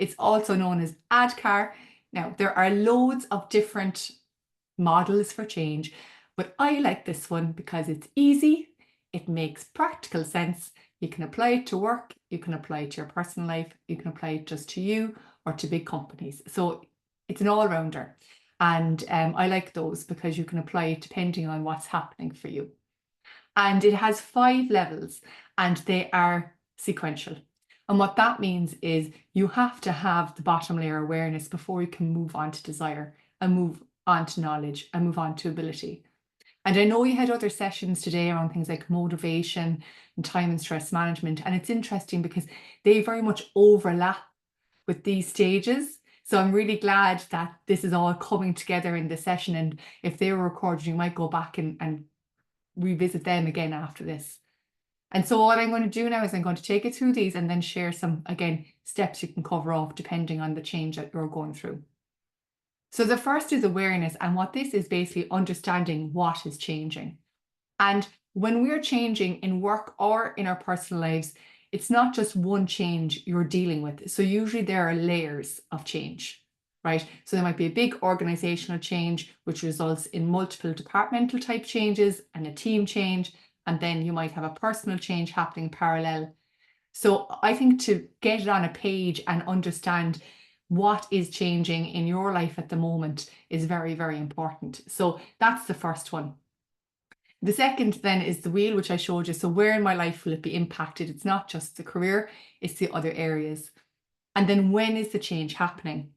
It's also known as ADKAR. Now, there are loads of different models for change, but I like this one because it's easy, it makes practical sense. You can apply it to work, you can apply it to your personal life, you can apply it just to you or to big companies. So it's an all-rounder. And I like those because you can apply it depending on what's happening for you. And it has 5 levels and they are sequential. And what that means is you have to have the bottom layer awareness before you can move on to desire and move on to knowledge and move on to ability. And I know you had other sessions today around things like motivation and time and stress management. And it's interesting because they very much overlap with these stages. So I'm really glad that this is all coming together in this session. And if they were recorded, you might go back and revisit them again after this. And so what I'm going to do now is I'm going to take you through these and then share some, again, steps you can cover off depending on the change that you're going through. So the first is awareness. And what this is basically understanding what is changing. And when we're changing in work or in our personal lives, it's not just one change you're dealing with. So usually there are layers of change, right? So there might be a big organizational change, which results in multiple departmental type changes and a team change. And then you might have a personal change happening parallel. So I think to get it on a page and understand what is changing in your life at the moment is very, very important. So that's the first one. The second then is the wheel, which I showed you. So where in my life will it be impacted? It's not just the career, it's the other areas. And then when is the change happening?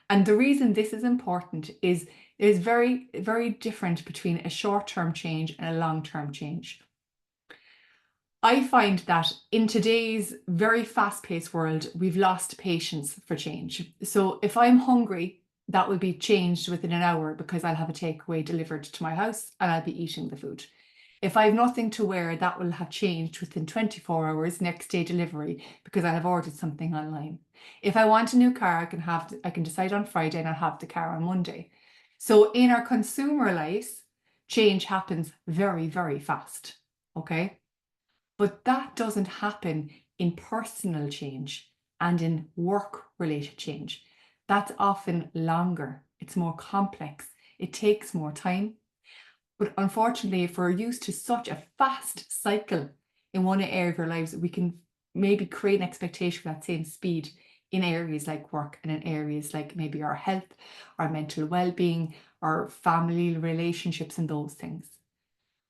And the reason this is important is there's very, very different between a short-term change and a long-term change. I find that in today's very fast-paced world, we've lost patience for change. So if I'm hungry, that will be changed within an hour because I'll have a takeaway delivered to my house and I'll be eating the food. If I have nothing to wear, that will have changed within 24 hours, next day delivery, because I have ordered something online. If I want a new car, I can decide on Friday and I'll have the car on Monday. So in our consumer lives, change happens very, very fast. Okay. But that doesn't happen in personal change and in work-related change. That's often longer. It's more complex. It takes more time. But unfortunately, if we're used to such a fast cycle in one area of our lives, we can maybe create an expectation for that same speed in areas like work and in areas like maybe our health, our mental well-being, our family relationships and those things.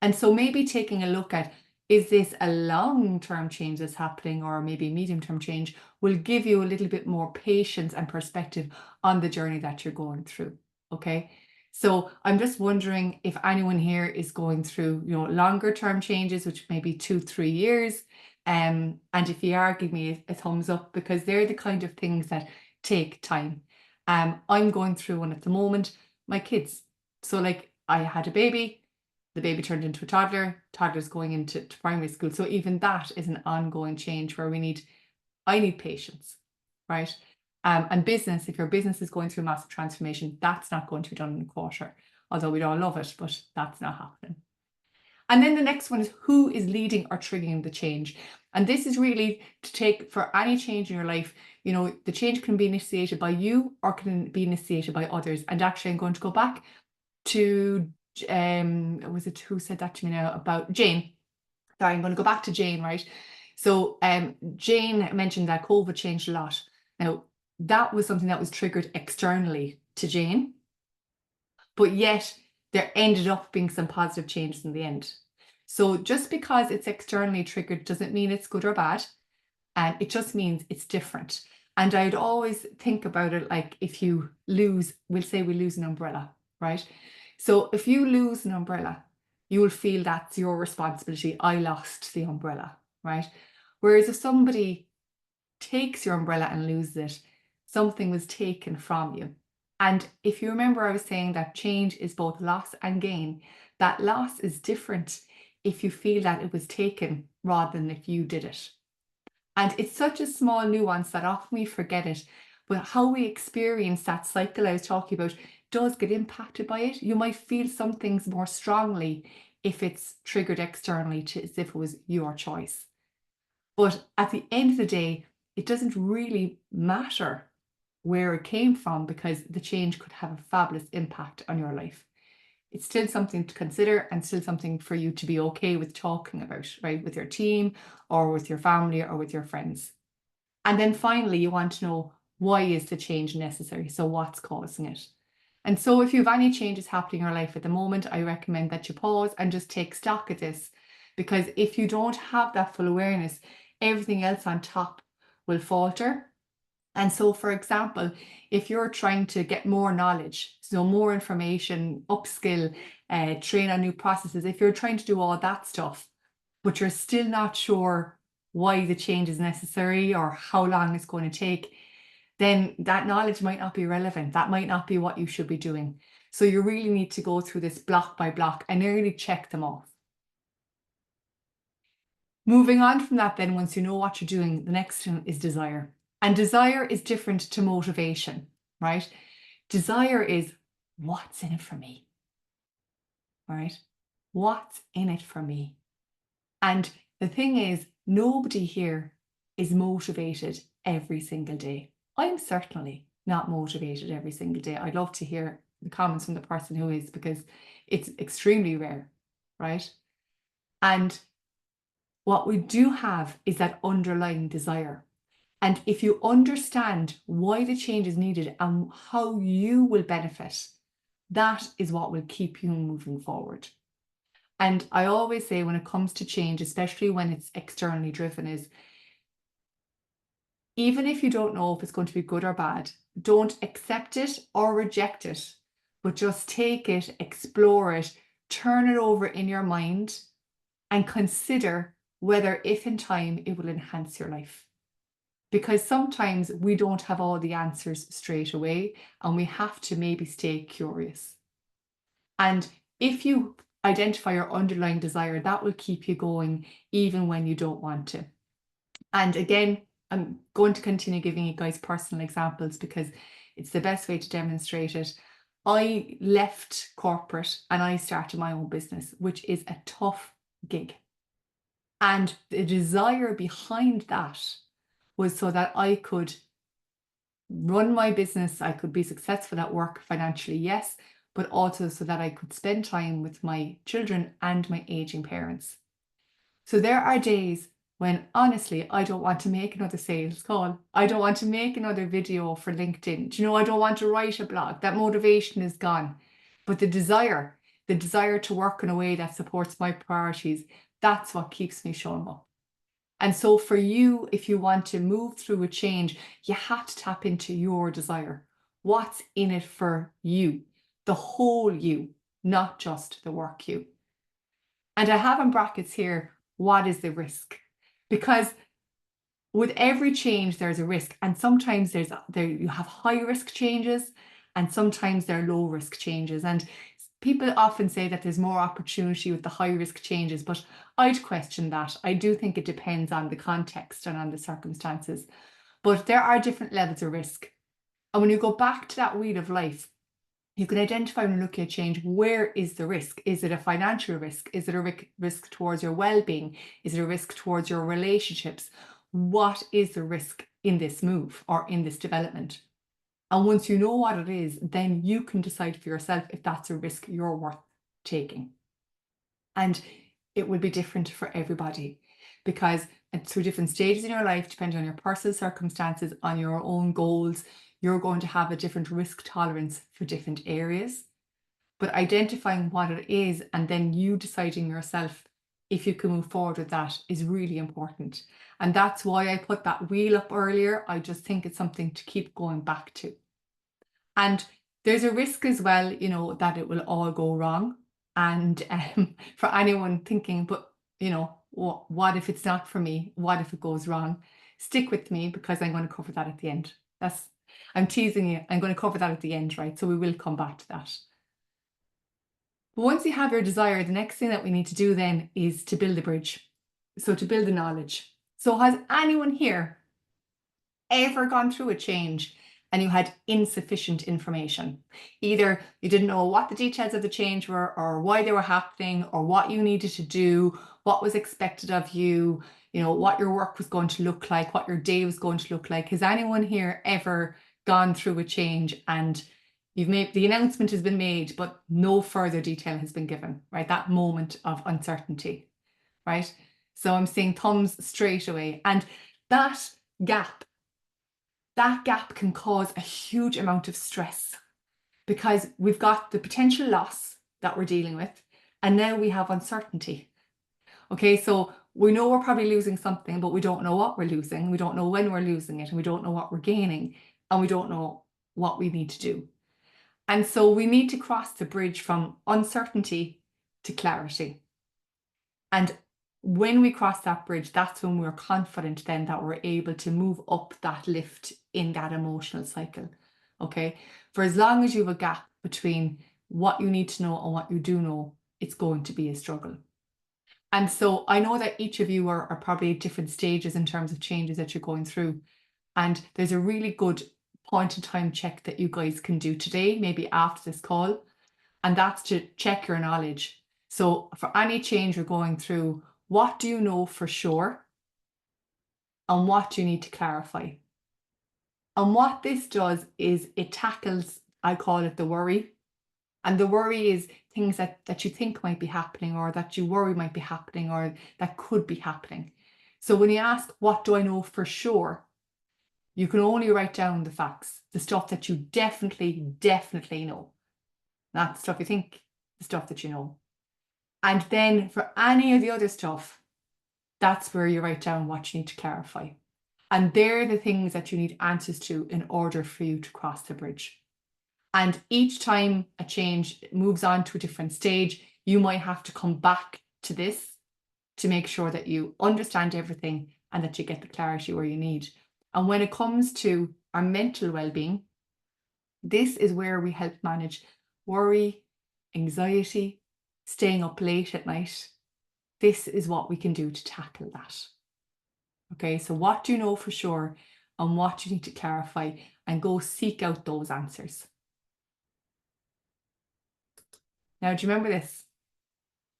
And so maybe taking a look at, is this a long-term change that's happening or maybe medium-term change will give you a little bit more patience and perspective on the journey that you're going through. Okay. So I'm just wondering if anyone here is going through, longer term changes, which may be 2-3 years. And if you are, give me a thumbs up because they're the kind of things that take time. I'm going through one at the moment, my kids. So like I had a baby, the baby turned into a toddler's going into primary school. So even that is an ongoing change where I need patience, right? And business, if your business is going through massive transformation, that's not going to be done in a quarter, although we'd all love it, but that's not happening. And then the next one is who is leading or triggering the change. And this is really to take for any change in your life, the change can be initiated by you or can be initiated by others. And actually, I'm going to go back to, was it who said that to me now about Jane? Sorry, I'm going to go back to Jane, right? So Jane mentioned that COVID changed a lot. Now, that was something that was triggered externally to Jane, but yet there ended up being some positive changes in the end. So just because it's externally triggered doesn't mean it's good or bad. And it just means it's different. And I'd always think about it like if you lose, we'll say we lose an umbrella, right? So if you lose an umbrella, you will feel that's your responsibility. I lost the umbrella, right? Whereas if somebody takes your umbrella and loses it, something was taken from you. And if you remember, I was saying that change is both loss and gain. That loss is different if you feel that it was taken rather than if you did it. And it's such a small nuance that often we forget it. But how we experience that cycle I was talking about does get impacted by it. You might feel some things more strongly if it's triggered externally as if it was your choice. But at the end of the day, it doesn't really matter where it came from, because the change could have a fabulous impact on your life. It's still something to consider and still something for you to be okay with talking about, right? With your team or with your family or with your friends. And then finally, you want to know, why is the change necessary? So what's causing it? And so if you have any changes happening in your life at the moment, I recommend that you pause and just take stock of this, because if you don't have that full awareness, everything else on top will falter. And so, for example, if you're trying to get more knowledge, so more information, upskill, train on new processes, if you're trying to do all that stuff, but you're still not sure why the change is necessary or how long it's going to take, then that knowledge might not be relevant. That might not be what you should be doing. So you really need to go through this block by block and really check them off. Moving on from that, then, once you know what you're doing, the next one is desire. And desire is different to motivation, right? Desire is, what's in it for me? Right? What's in it for me? And the thing is, nobody here is motivated every single day. I'm certainly not motivated every single day. I'd love to hear the comments from the person who is, because it's extremely rare, right? And what we do have is that underlying desire. And if you understand why the change is needed and how you will benefit, that is what will keep you moving forward. And I always say, when it comes to change, especially when it's externally driven, is even if you don't know if it's going to be good or bad, don't accept it or reject it, but just take it, explore it, turn it over in your mind, and consider whether, if in time, it will enhance your life. Because sometimes we don't have all the answers straight away, and we have to maybe stay curious. And if you identify your underlying desire, that will keep you going even when you don't want to. And again, I'm going to continue giving you guys personal examples because it's the best way to demonstrate it. I left corporate and I started my own business, which is a tough gig. And the desire behind that was so that I could run my business, I could be successful at work financially, yes, but also so that I could spend time with my children and my aging parents. So there are days when honestly, I don't want to make another sales call. I don't want to make another video for LinkedIn. Do you know, I don't want to write a blog. That motivation is gone. But the desire to work in a way that supports my priorities, that's what keeps me showing up. And so for you, if you want to move through a change, you have to tap into your desire. What's in it for you? The whole you, not just the work you. And I have in brackets here, what is the risk? Because with every change, there's a risk. And sometimes you have high risk changes, and sometimes they're low risk changes. And people often say that there's more opportunity with the high risk changes, but I'd question that. I do think it depends on the context and on the circumstances. But there are different levels of risk. And when you go back to that wheel of life, you can identify when looking at change, where is the risk? Is it a financial risk? Is it a risk towards your well-being? Is it a risk towards your relationships? What is the risk in this move or in this development? And once you know what it is, then you can decide for yourself if that's a risk you're worth taking. And it will be different for everybody, because through different stages in your life, depending on your personal circumstances, on your own goals, you're going to have a different risk tolerance for different areas. But identifying what it is and then you deciding yourself if you can move forward with that is really important. And that's why I put that wheel up earlier. I just think it's something to keep going back to. And there's a risk as well, you know, that it will all go wrong. And for anyone thinking, but, you know, what if it's not for me? What if it goes wrong? Stick with me, because I'm going to cover that at the end. I'm teasing you. I'm going to cover that at the end, right? So we will come back to that. But once you have your desire, the next thing that we need to do then is to build a bridge. So to build the knowledge. So has anyone here ever gone through a change and you had insufficient information? Either you didn't know what the details of the change were, or why they were happening, or what you needed to do, what was expected of you, you know, what your work was going to look like, what your day was going to look like. Has anyone here ever gone through a change and you've made the announcement has been made, but no further detail has been given, right? That moment of uncertainty, right? So I'm seeing thumbs straight away. And that gap can cause a huge amount of stress because we've got the potential loss that we're dealing with, and now we have uncertainty. Okay, so we know we're probably losing something, but we don't know what we're losing. We don't know when we're losing it, and we don't know what we're gaining, and we don't know what we need to do. And so we need to cross the bridge from uncertainty to clarity. And when we cross that bridge, that's when we're confident then that we're able to move up that lift in that emotional cycle. Okay. For as long as you have a gap between what you need to know and what you do know, it's going to be a struggle. And so I know that each of you are probably at different stages in terms of changes that you're going through. And there's a really good point in time check that you guys can do today, maybe after this call. And that's to check your knowledge. So for any change you're going through, what do you know for sure? And what do you need to clarify? And what this does is it tackles, I call it the worry. And the worry is things that you think might be happening or that you worry might be happening or that could be happening. So when you ask, what do I know for sure? You can only write down the facts, the stuff that you definitely know. Not the stuff you think, the stuff that you know. And then for any of the other stuff, that's where you write down what you need to clarify. And they're the things that you need answers to in order for you to cross the bridge. And each time a change moves on to a different stage, you might have to come back to this to make sure that you understand everything and that you get the clarity where you need. And when it comes to our mental well-being, this is where we help manage worry, anxiety, staying up late at night. This is what we can do to tackle that. Okay, so what do you know for sure and what you need to clarify, and go seek out those answers. Now, do you remember this?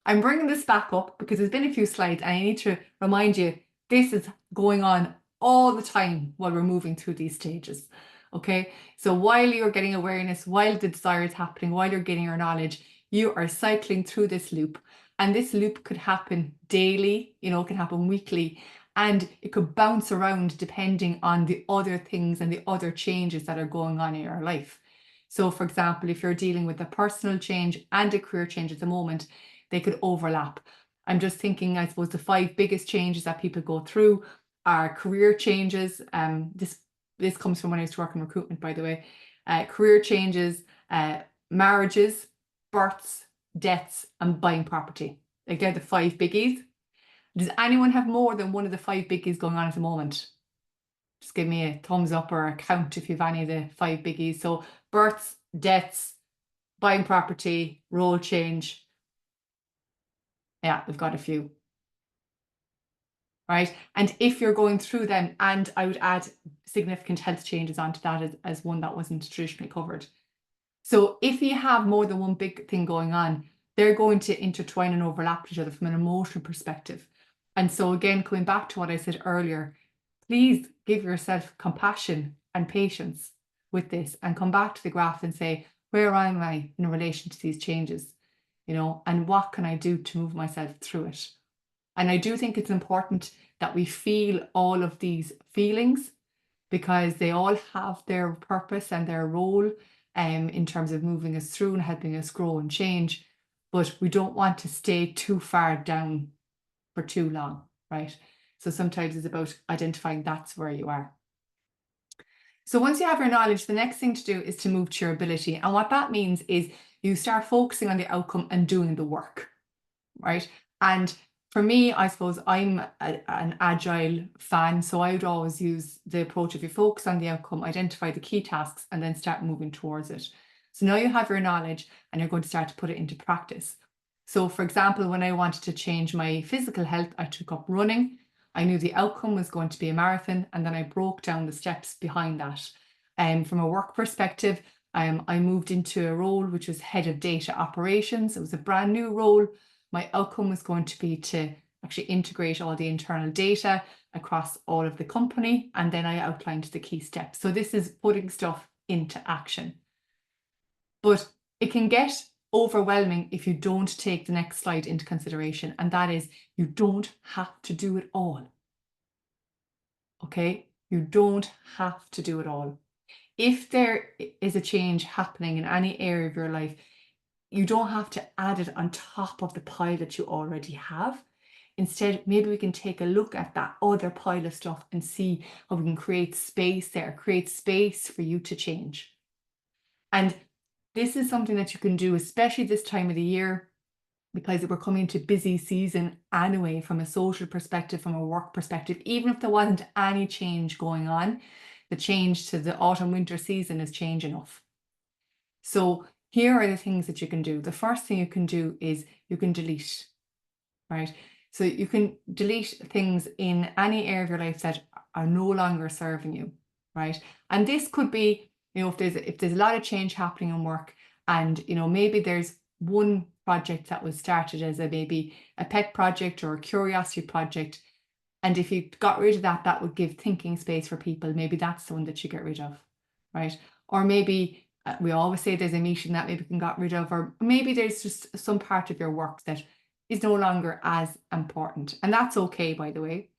I'm bringing this back up because there's been a few slides and I need to remind you, this is going on all the time while we're moving through these stages. Okay, so while you're getting awareness, while the desire is happening, while you're getting your knowledge, you are cycling through this loop. And this loop could happen daily, it can happen weekly, and it could bounce around depending on the other things and the other changes that are going on in your life. So for example, if you're dealing with a personal change and a career change at the moment, they could overlap. I'm just thinking, I suppose the 5 biggest changes that people go through are career changes. This comes from when I used to work in recruitment, by the way. Career changes, marriages, births, deaths, and buying property. Like they're the 5 biggies. Does anyone have more than one of the 5 biggies going on at the moment? Just give me a thumbs up or a count if you have any of the 5 biggies. So births, deaths, buying property, role change. Yeah, we've got a few. Right. And if you're going through them, and I would add significant health changes onto that as one that wasn't traditionally covered. So if you have more than one big thing going on, they're going to intertwine and overlap each other from an emotional perspective. And so again, coming back to what I said earlier, please give yourself compassion and patience with this and come back to the graph and say, where am I in relation to these changes? And what can I do to move myself through it? And I do think it's important that we feel all of these feelings because they all have their purpose and their role in terms of moving us through and helping us grow and change. But we don't want to stay too far down for too long, right? So sometimes it's about identifying that's where you are. So once you have your knowledge, the next thing to do is to move to your ability. And what that means is you start focusing on the outcome and doing the work, right? And for me, I suppose I'm an agile fan, so I would always use the approach of you focus on the outcome, identify the key tasks, and then start moving towards it. So now you have your knowledge and you're going to start to put it into practice. So for example, when I wanted to change my physical health, I took up running. I knew the outcome was going to be a marathon, and then I broke down the steps behind that. From a work perspective, I moved into a role which was head of data operations. It was a brand new role. My outcome was going to be to actually integrate all the internal data across all of the company. And then I outlined the key steps. So this is putting stuff into action. But it can get overwhelming if you don't take the next slide into consideration. And that is, you don't have to do it all. Okay? You don't have to do it all. If there is a change happening in any area of your life, you don't have to add it on top of the pile that you already have. Instead, maybe we can take a look at that other pile of stuff and see how we can create space there, create space for you to change. And this is something that you can do, especially this time of the year, because we're coming to busy season anyway, from a social perspective, from a work perspective. Even if there wasn't any change going on, the change to the autumn winter season is change enough. So here are the things that you can do. The first thing you can do is you can delete, right? So you can delete things in any area of your life that are no longer serving you, right? And this could be, if there's a lot of change happening in work, and maybe there's one project that was started as maybe a pet project or a curiosity project, and if you got rid of that, that would give thinking space for people. Maybe that's the one that you get rid of, right? Or maybe we always say there's a meeting that maybe you can get rid of, or maybe there's just some part of your work that is no longer as important. And that's okay, by the way.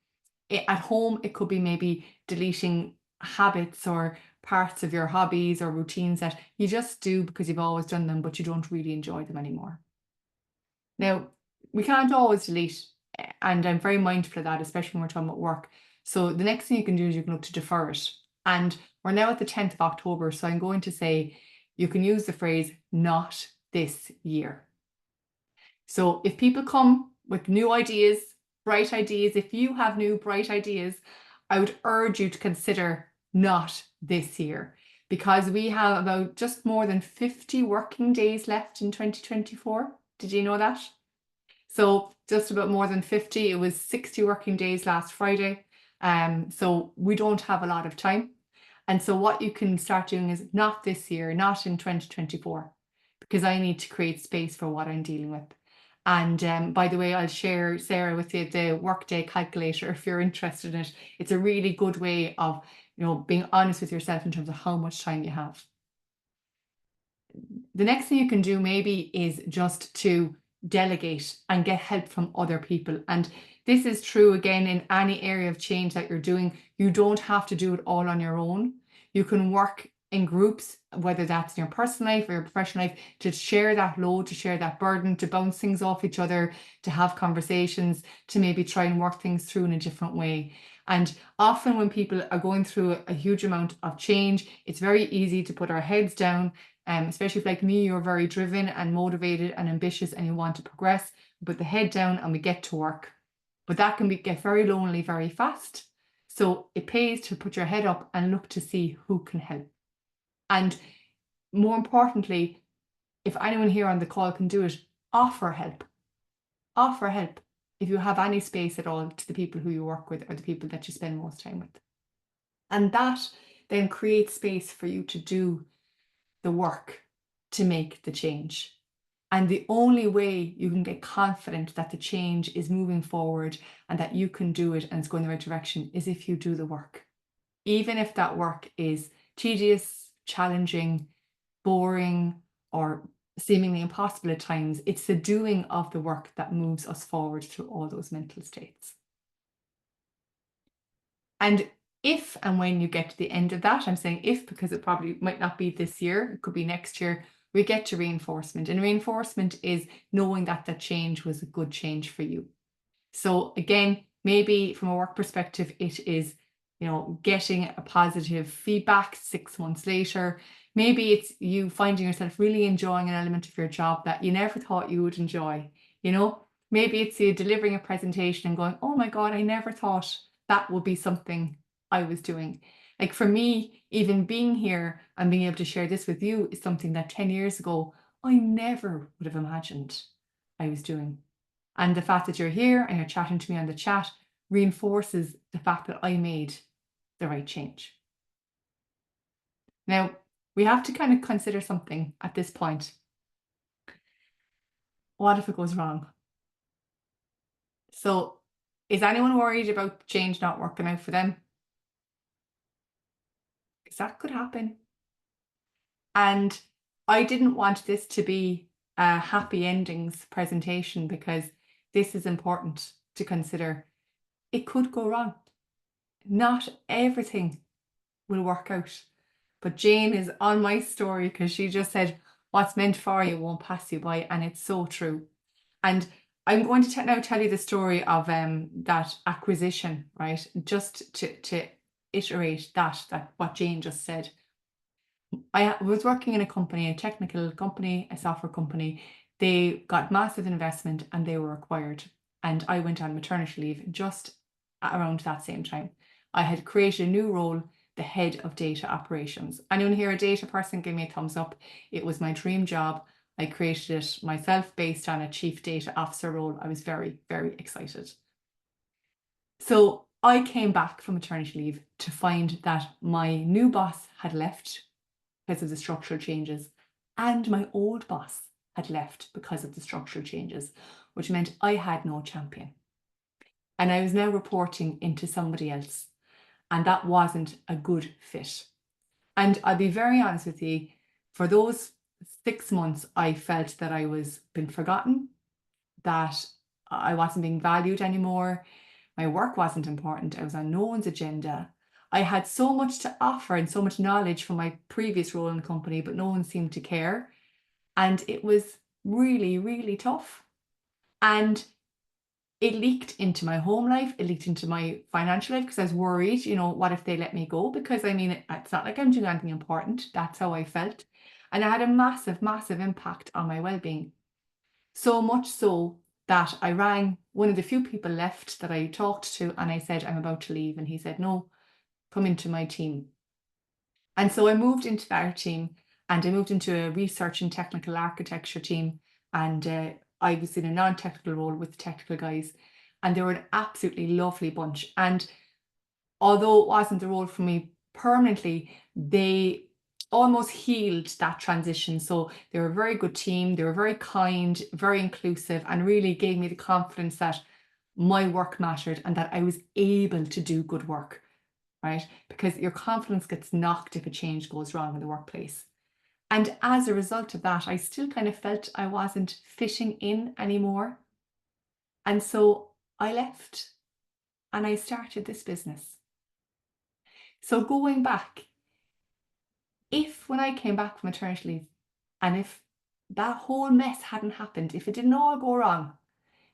At home, it could be maybe deleting habits or parts of your hobbies or routines that you just do because you've always done them, but you don't really enjoy them anymore. Now, we can't always delete, and I'm very mindful of that, especially when we're talking about work. So the next thing you can do is you can look to defer it. And we're now at the 10th of October, so I'm going to say you can use the phrase "not this year." So if people come with new ideas, bright ideas, if you have new bright ideas, I would urge you to consider "not this year," because we have about just more than 50 working days left in 2024. Did you know that? So just about more than 50. It was 60 working days last Friday. So we don't have a lot of time. And so what you can start doing is "not this year, not in 2024, because I need to create space for what I'm dealing with." And by the way, I'll share, Sarah, with you the workday calculator if you're interested in it. It's a really good way of, being honest with yourself in terms of how much time you have. The next thing you can do maybe is just to delegate and get help from other people. And this is true again in any area of change that you're doing. You don't have to do it all on your own. You can work in groups, whether that's in your personal life or your professional life, to share that load, to share that burden, to bounce things off each other, to have conversations, to maybe try and work things through in a different way. And often when people are going through a huge amount of change, it's very easy to put our heads down. Especially if, like me, you're very driven and motivated and ambitious and you want to progress, put the head down and we get to work. But that can get very lonely very fast. So it pays to put your head up and look to see who can help. And more importantly, if anyone here on the call can do it, offer help. Offer help if you have any space at all to the people who you work with or the people that you spend most time with. And that then creates space for you to do the work to make the change. And the only way you can get confident that the change is moving forward and that you can do it and it's going the right direction is if you do the work. Even if that work is tedious, challenging, boring, or seemingly impossible at times, it's the doing of the work that moves us forward through all those mental states. And if and when you get to the end of that, I'm saying if because it probably might not be this year, it could be next year, we get to reinforcement. And reinforcement is knowing that that change was a good change for you. So again, maybe from a work perspective, it is, getting a positive feedback 6 months later. Maybe it's you finding yourself really enjoying an element of your job that you never thought you would enjoy. Maybe it's you delivering a presentation and going, "Oh my God, I never thought that would be something I was doing." Like for me, even being here and being able to share this with you is something that 10 years ago, I never would have imagined I was doing. And the fact that you're here and you're chatting to me on the chat reinforces the fact that I made the right change. Now, we have to kind of consider something at this point. What if it goes wrong? So is anyone worried about change not working out for them? Because that could happen. And I didn't want this to be a happy endings presentation because this is important to consider. It could go wrong. Not everything will work out. But Jane is on my story because she just said, what's meant for you won't pass you by. And it's so true. And I'm going to now tell you the story of that acquisition, right? Just to iterate that what Jane just said. I was working in a company, a technical company, a software company. They got massive investment and they were acquired. And I went on maternity leave just around that same time. I had created a new role, the head of data operations. Anyone here a data person? Give me a thumbs up. It was my dream job. I created it myself based on a chief data officer role. I was very, very excited. So I came back from maternity leave to find that my new boss had left because of the structural changes, and my old boss had left because of the structural changes, which meant I had no champion. And I was now reporting into somebody else, and that wasn't a good fit. And I'll be very honest with you, for those 6 months, I felt that I was been forgotten, that I wasn't being valued anymore. My work wasn't important. I was on no one's agenda. I had so much to offer and so much knowledge from my previous role in the company, but no one seemed to care. And it was really, really tough. And it leaked into my home life. It leaked into my financial life because I was worried, what if they let me go? Because I mean, it's not like I'm doing anything important. That's how I felt. And it had a massive, massive impact on my well-being. So much so that I rang one of the few people left that I talked to and I said, I'm about to leave. And he said, no, come into my team. And so I moved into that team and I moved into a research and technical architecture team. And I was in a non-technical role with the technical guys. And they were an absolutely lovely bunch. And although it wasn't the role for me permanently, they almost healed that transition. So they were a very good team. They were very kind, very inclusive, and really gave me the confidence that my work mattered and that I was able to do good work, right? Because your confidence gets knocked if a change goes wrong in the workplace. And as a result of that, I still kind of felt I wasn't fitting in anymore. And so I left and I started this business. So going back, if when I came back from maternity leave and if that whole mess hadn't happened, if it didn't all go wrong,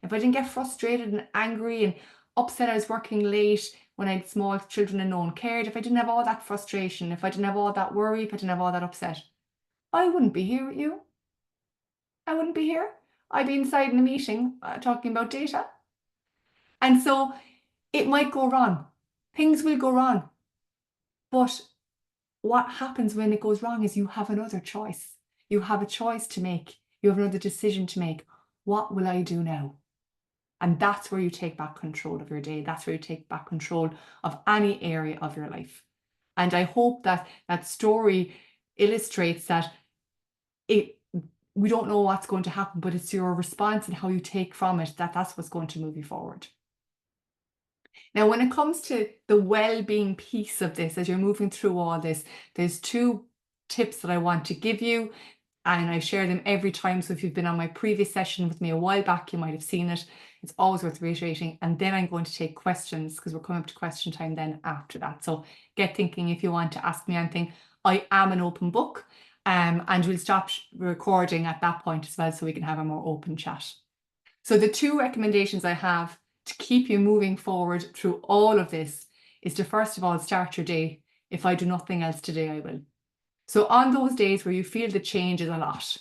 if I didn't get frustrated and angry and upset I was working late when I had small children and no one cared, if I didn't have all that frustration, if I didn't have all that worry, if I didn't have all that upset, I wouldn't be here with you. I wouldn't be here. I'd be inside in a meeting talking about data. And so it might go wrong. Things will go wrong. But what happens when it goes wrong is you have another choice. You have a choice to make. You have another decision to make. What will I do now? And that's where you take back control of your day. That's where you take back control of any area of your life. And I hope that that story illustrates that we don't know what's going to happen, but it's your response and how you take from it that's what's going to move you forward. Now, when it comes to the well-being piece of this, as you're moving through all this, there's two tips that I want to give you, and I share them every time. So if you've been on my previous session with me a while back, you might have seen it. It's always worth reiterating. And then I'm going to take questions because we're coming up to question time then after that. So get thinking if you want to ask me anything. I am an open book, and we'll stop recording at that point as well so we can have a more open chat. So the two recommendations I have to keep you moving forward through all of this is to first of all start your day. If I do nothing else today, I will. So on those days where you feel the change is a lot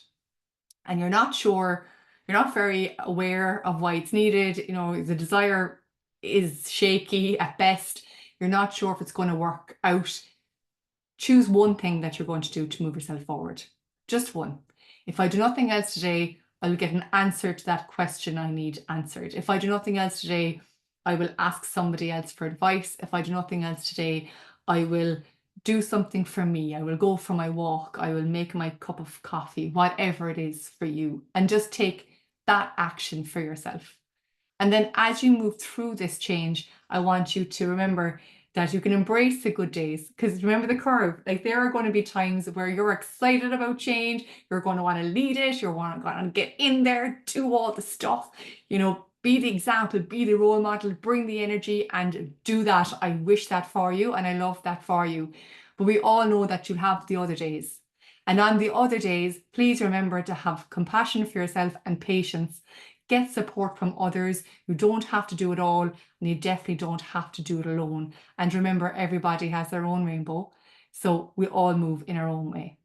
and you're not sure, you're not very aware of why it's needed, the desire is shaky at best, you're not sure if it's going to work out, choose one thing that you're going to do to move yourself forward. Just one. If I do nothing else today, I will get an answer to that question I need answered. If I do nothing else today, I will ask somebody else for advice. If I do nothing else today, I will do something for me. I will go for my walk. I will make my cup of coffee, whatever it is for you, and just take that action for yourself. And then as you move through this change, I want you to remember that you can embrace the good days, because remember the curve, like there are going to be times where you're excited about change, you're going to want to lead it, you're going to get in there, do all the stuff, be the example, be the role model, bring the energy and do that. I wish that for you and I love that for you. But we all know that you'll have the other days. And on the other days, please remember to have compassion for yourself and patience. Get support from others. You don't have to do it all, and you definitely don't have to do it alone. And remember, everybody has their own rainbow. So we all move in our own way.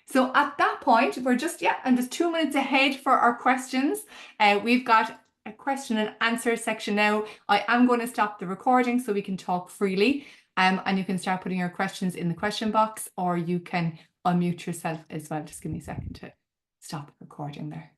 So at that point, I'm just 2 minutes ahead for our questions. We've got a question and answer section now. I am going to stop the recording so we can talk freely. And you can start putting your questions in the question box, or you can unmute yourself as well. Just give me a second to stop recording there.